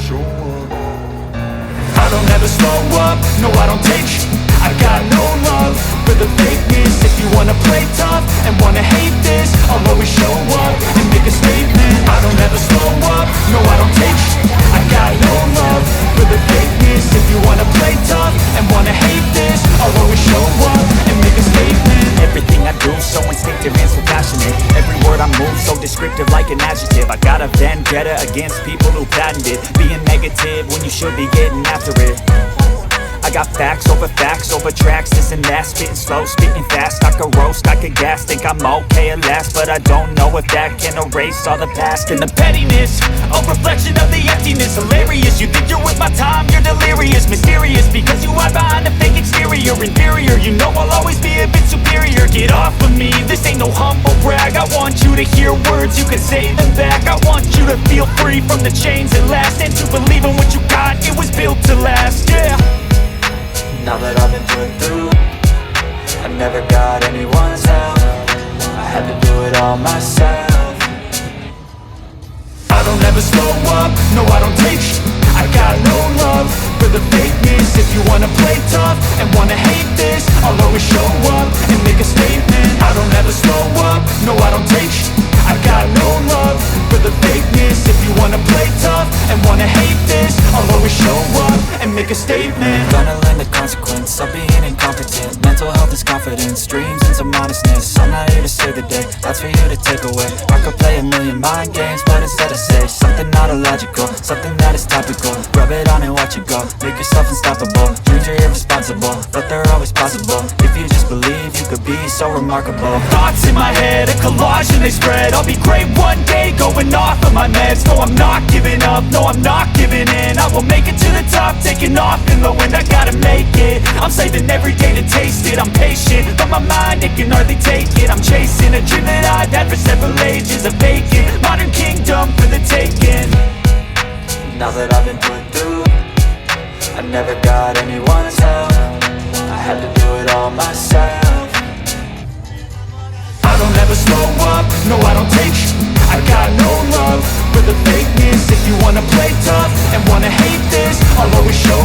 show up. I don't ever slow up, no I don't take I got no love for the fakeness. If you wanna play tough and wanna hate this, I'll always show up and make a statement. I don't ever slow up, no I don't take I got no love for the fakeness. If you wanna play tough and wanna hate this, I'll always show up and make a statement. Everything I do so instinctive and so passionate. Every word I move so descriptive like an adjective. I got a vendetta against people who patented being negative when you should be getting after it. I got facts over tracks, this and that. Spitting slow, spitting fast, I could roast, I could gas. Think I'm okay at last, but I don't know if that can erase all the past. And the pettiness, a reflection of the emptiness. Hilarious, you think you're with my time, you're delirious. Mysterious, because you hide behind a fake exterior. Inferior, you know I'll always be a bit superior. Get off of me, this ain't no humble brag. I want you to hear words, you can say them back. I want you to feel free from the chains that last, and to believe in what you got, it was built to last, yeah. Now that I've been put through, I never got anyone's help. I had to do it all myself. I don't ever slow up, no I don't take I got no love for the fakeness. If you wanna play tough and wanna hate this, I'll always show up and make a statement. I don't ever slow up, no I don't take I got no love for the fakeness. If you wanna play tough and wanna hate this, I'll always show up and make a statement. Gonna learn the consequence of being incompetent. Mental health is confidence, dreams and some modestness. I'm not here to save the day, that's for you to take away. I could play a million mind games, but instead I say something not illogical, something that is topical. Rub it on and watch it go, make yourself unstoppable. Dreams are irresponsible, but they're always possible. If you just believe, you could be so remarkable. Thoughts in my head, a collage and they spread. I'll be great one day, going off of my meds. No, I'm not giving up, no, I'm not giving in. I will make it to the top, taking off in the wind. I gotta make it, I'm saving every day to taste it. I'm patient, but my mind, it can hardly take it. I'm chasing a dream that I've had for several ages. A vacant, modern kingdom for the taking. Now that I've been put through, I never got anyone's help. I had to do it all myself. I don't ever slow up, no I don't take I got no love for the fakeness. If you wanna play tough and wanna hate this, I'll always show